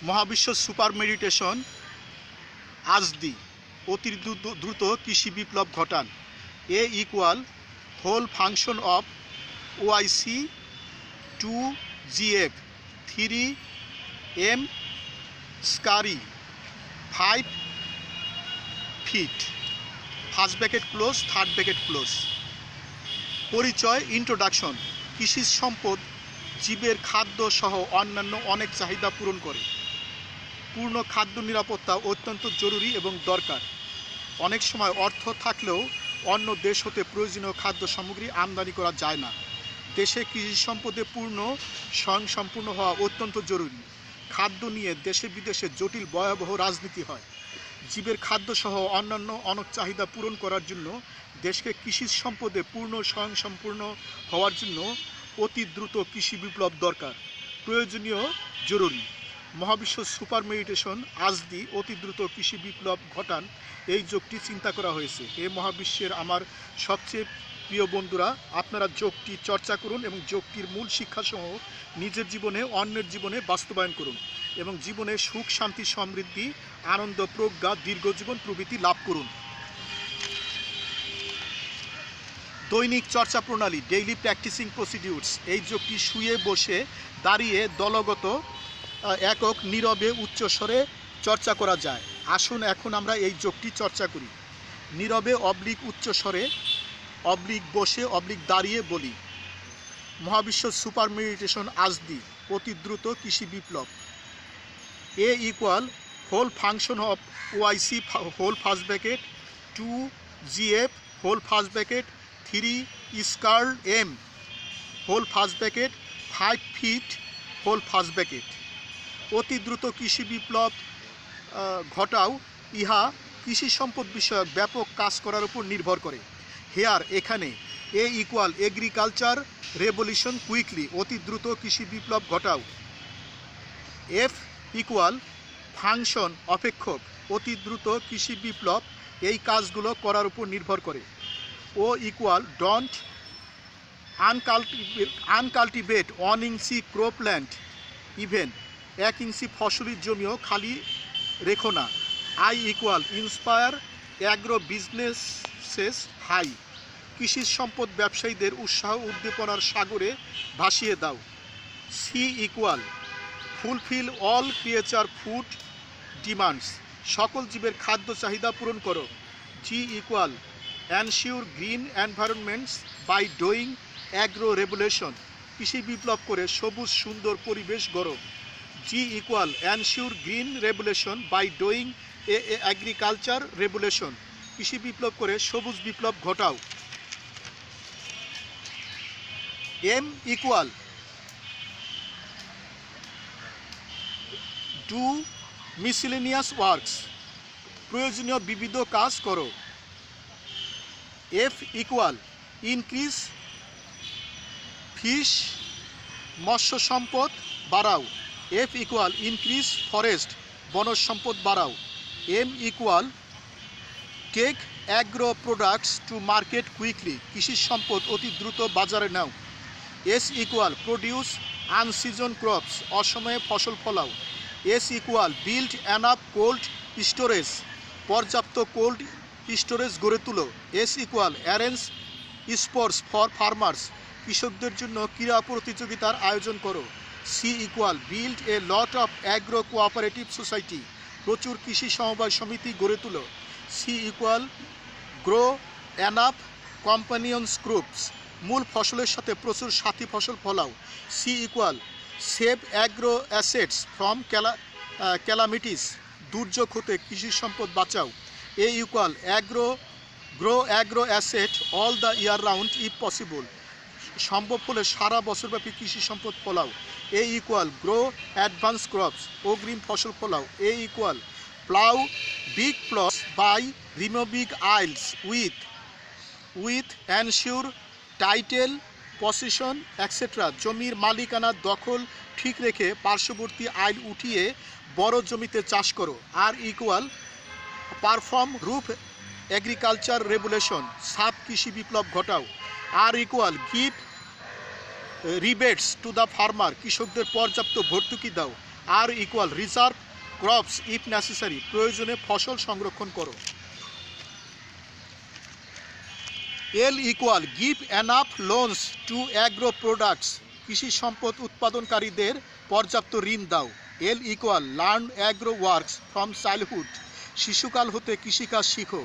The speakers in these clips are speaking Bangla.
মহাবিশ্ব সুপার মেডিটেশন আজদি অতি দ্রুত কৃষি বিপ্লব ঘটান। A equal whole function of OIC 2GF 3M স্কারি 5 feet first bracket close third bracket close. পরিচয় ইন্ট্রোডাকশন। কৃষি সম্পদ জীবের খাদ্য সহ অন্যান্য অনেক চাহিদা পূরণ করে। পূর্ণ খাদ্য নিরাপত্তা অত্যন্ত জরুরি এবং দরকার। অনেক সময় অর্থ থাকলেও অন্য দেশ হতে প্রয়োজনীয় খাদ্য সামগ্রী আমদানি করা যায় না। দেশে কৃষি সম্পদে পূর্ণ স্বয়ংসম্পূর্ণ হওয়া অত্যন্ত জরুরি। খাদ্য নিয়ে দেশে বিদেশে জটিল ভয়াবহ রাজনীতি হয়। জীবের খাদ্য সহ অন্যান্য অনেক চাহিদা পূরণ করার জন্য দেশকে কৃষি সম্পদে পূর্ণ স্বয়ংসম্পূর্ণ হওয়ার জন্য অতি দ্রুত কৃষি বিপ্লব দরকার, প্রয়োজনীয়, জরুরি। মহাবিশ্ব সুপার মেডিটেশন আজদি অতি দ্রুত কৃষি বিপ্লব ঘটান, এই যোগটি চিন্তা করা হয়েছে। এই মহাবিশ্বের আমার সবচেয়ে প্রিয় বন্ধুরা, আপনারা যোগটি চর্চা করুন এবং যোগটির মূল শিক্ষাসহ নিজের জীবনে অন্যের জীবনে বাস্তবায়ন করুন এবং জীবনে সুখ শান্তি সমৃদ্ধি আনন্দ প্রজ্ঞা দীর্ঘজীবন প্রভৃতি লাভ করুন। দৈনিক চর্চা প্রণালী, ডেইলি প্র্যাকটিসিং প্রসিডিউরস। এই যোগটি শুয়ে বসে দাঁড়িয়ে দলগত একক নীরবে উচ্চস্বরে চর্চা করা যায়। আসুন এখন আমরা এই যোগটি চর্চা করি। নীরবে অবলিক উচ্চস্বরে অবলিক বসে অবলিক দাঁড়িয়ে বলি। মহাবিশ্ব সুপার মেডিটেশন আজদি অতি দ্রুত কৃষি বিপ্লব। A equal whole function of OIC whole first bracket 2GF whole first bracket 3 স্কার্ল M whole first bracket 5 feet whole first bracket. অতি দ্রুত কৃষি বিপ্লব ঘটাও, ইহা কৃষি সম্পদ বিষয়ক ব্যাপক কাজ করার উপর নির্ভর করে। হেয়ার এখানে এ ইকুয়াল এগ্রিকালচার রেভলিউশন কুইকলি, অতি দ্রুত কৃষি বিপ্লব ঘটাও। এফ ইকুয়াল ফাংশন অপেক্ষক, অতি দ্রুত কৃষি বিপ্লব এই কাজগুলো করার উপর নির্ভর করে। O equal don't uncultivate 1 inch cropland even 1 inch ফসলের জমিও খালি রেখো না। I equal inspire agro businesses high, কৃষি সম্পদ ব্যবসায়ীদের উৎসাহ উদ্দীপনার সাগরে ভাসিয়ে দাও। C equal fulfil all creature food demands, সকল জীবের খাদ্য চাহিদা পূরণ করো। G equal ensure green environments by doing agro revolution, কৃষি বিপ্লব করে সবুজ সুন্দর পরিবেশ গড়ো। G equal ensure green revolution by doing agriculture revolution, কৃষি বিপ্লব করে সবুজ বিপ্লব ঘটাও। M equal do miscellaneous works, প্রয়োজনীয় বিবিধ কাজ করো। এফ ইকুয়াল ইনক্রিজ ফিশ, মৎস্য সম্পদ বাড়াও। এফ ইকুয়াল ইনক্রিজ ফরেস্ট, বনজ সম্পদ বাড়াও। M equal take agro products to market quickly, কৃষি সম্পদ অতি দ্রুত বাজারে নাও। S equal produce unseason crops, অসময়ে ফসল ফলাও। S equal build enough cold storage, পর্যাপ্ত কোল্ড স্টোরেজ গড়ে তুলো। S equal arrange sports for farmers, কৃষকদের জন্য ক্রীড়া প্রতিযোগিতার আয়োজন করো। C equal build a lot of agro cooperative society, প্রচুর কৃষি সমবায় সমিতি গড়ে তুলো। C equal grow enough companions groups, মূল ফসলের সাথে প্রচুর সাথী ফসল ফলাও। C equal save agro assets from calamities, দুর্যোগ হতে কৃষি সম্পদ বাঁচাও। A equal grow agro asset all the year round if possible, সম্ভব হলে সারা বছরব্যাপী কৃষি সম্পদ ফলাও। A equal grow advance crops, অগ্রিম ফসল ফলাও। A equal plough big plots by removing ails with ensure title possession etcetera, জমির মালিকানা দখল ঠিক রেখে পার্শ্ববর্তী আইল উঠিয়ে বড় জমিতে চাষ করো। R equal perform roof agriculture revolution, সাব কৃষি বিপ্লব ঘটাও। R equal give rebates to the farmer, কৃষকদের পর্যাপ্ত ভর্তুকি দাও। R equal reserve crops if necessary, প্রয়োজনে ফসল সংরক্ষণ করো। L equal give enough loans to agro products, কৃষি সম্পদ উৎপাদনকারীদের পর্যাপ্ত ঋণ দাও। L equal learn agro works from childhood, শিশুকাল হতে কৃষিকাজ শিখো।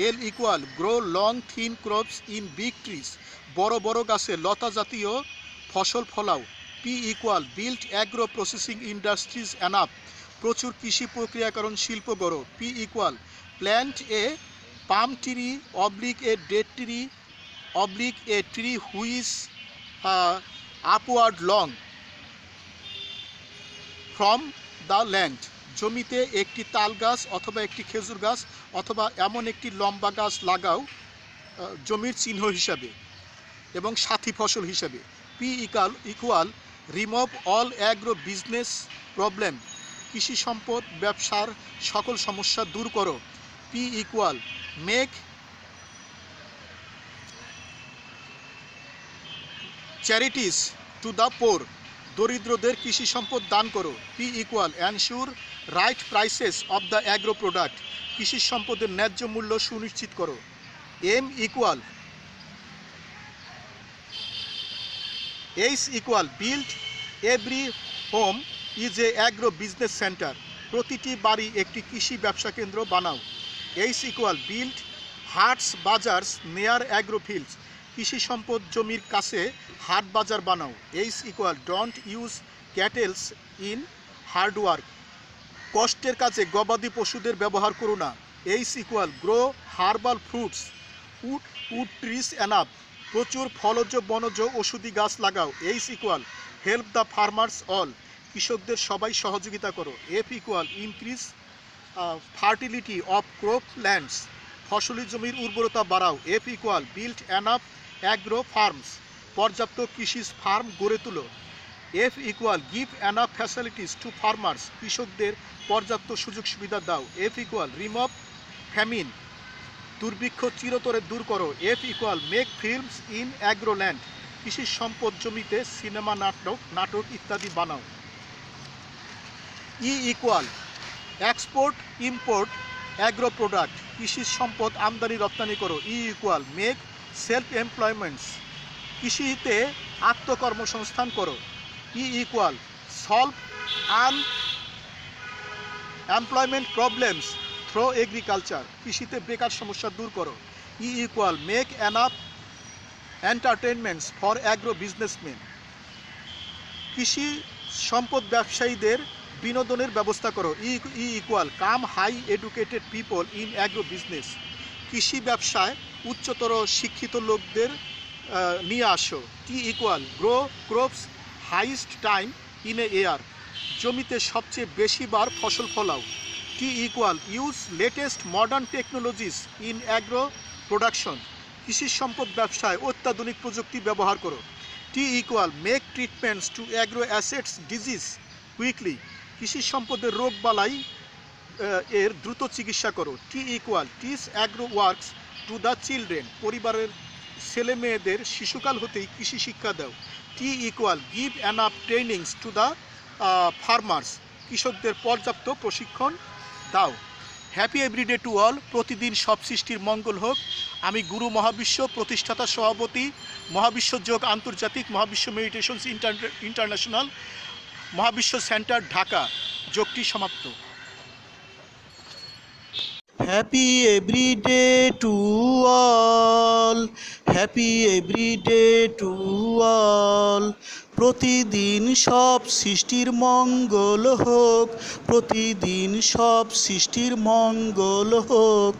L equal grow long thin crops in big trees, বড় বড় গাছে লতা জাতীয় ফসল ফলাও। P equal build agro processing industries enough, প্রচুর কৃষি প্রক্রিয়াকরণ শিল্প গড়ো। P equal plant a palm tree oblique a date tree oblique a tree whose upward long from the land, জমিতে একটি তাল গাছ অথবা একটি খেজুর গাছ অথবা এমন একটি লম্বা গাছ লাগাও জমির চিহ্ন হিসাবে এবং সাথী ফসল হিসাবে। P equal remove all agro business problem, কৃষি সম্পদ ব্যবসার সকল সমস্যা দূর করো। P equal make charities to the poor, দরিদ্রদের কৃষি সম্পদ দান করো। P equal ensure right prices of the agro product, কৃষি সম্পদের ন্যায্য মূল্য সুনিশ্চিত করো। M equal H equal build every home is a agro business centre, প্রতিটি বাড়ি একটি কৃষি ব্যবসা কেন্দ্র বানাও। H equal build hats bazaars নেয়ার অ্যাগ্রো ফিল্ডস, কৃষি সম্পদ জমির কাছে হাট বাজার বানাও। H equal don't use cattles in hard work, কষ্টের কাজে গবাদি পশুদের ব্যবহার করো না। H equal grow herbal fruits wood trees enough, প্রচুর ফলজ বনজ ওষুধি গাছ লাগাও। H equal help the farmers all, কৃষকদের সবাই সহযোগিতা করো। F equal increase fertility of crop lands, ফসলি জমির উর্বরতা বাড়াও। F equal build enough agro farms, পর্যাপ্ত কৃষি ফার্ম গড়ে তুলো। F equal give enough facilities two farmers, কৃষকদের পর্যাপ্ত সুযোগ সুবিধা দাও। এফ ইকুয়াল রিমুভ ফ্যামিন, দুর্ভিক্ষ চিরতরে দূর করো। F equal make films in agro land, কৃষি সম্পদ জমিতে সিনেমা নাটক ইত্যাদি বানাও। E equal export import agro product, কৃষি সম্পদ আমদানি রপ্তানি করো। E equal make self employments, কৃষিতে আত্মকর্মসংস্থান করো। E equal solve unemployment problems through agriculture, কৃষিতে বেকার সমস্যা দূর করো। E equal make enough entertainments for agro businessman, কৃষি সম্পদ ব্যবসায়ীদের বিনোদনের ব্যবস্থা করো। E equal come high educated people in agro business, কৃষি ব্যবসায় উচ্চতর শিক্ষিত লোকদের নিয়ে আসো। T equal grow crops highest time in a year, জমিতে সবচেয়ে বেশি বার ফসল ফলাও। T equal use latest modern technologies in agro production, কৃষি সম্পদ ব্যবসায় অত্যাধুনিক প্রযুক্তি ব্যবহার করো। T equal make treatments to agro assets disease quickly, কৃষি সম্পদের রোগ বালাই এর দ্রুত চিকিৎসা করো। T equal teach agro works to the children, পরিবারের ছেলে মেয়েদের শিশুকাল হতেই কৃষি শিক্ষা দাও। T equal give enough trainings to the farmers, কৃষকদের পর্যাপ্ত প্রশিক্ষণ দাও। হ্যাপি এভরিডে টু অল, প্রতিদিন সব সৃষ্টির মঙ্গল হোক। আমি গুরু মহাবিশ্ব প্রতিষ্ঠাতা সভাপতি, মহাবিশ্ব যোগ আন্তর্জাতিক, Mahabishwa meditations international, Mahabishwa centre, Dhaka. যোগটি সমাপ্ত। Happy everyday to all, happy everyday to all, প্রতিদিন সব সৃষ্টির মঙ্গল হোক, প্রতিদিন সব সৃষ্টির মঙ্গল হোক।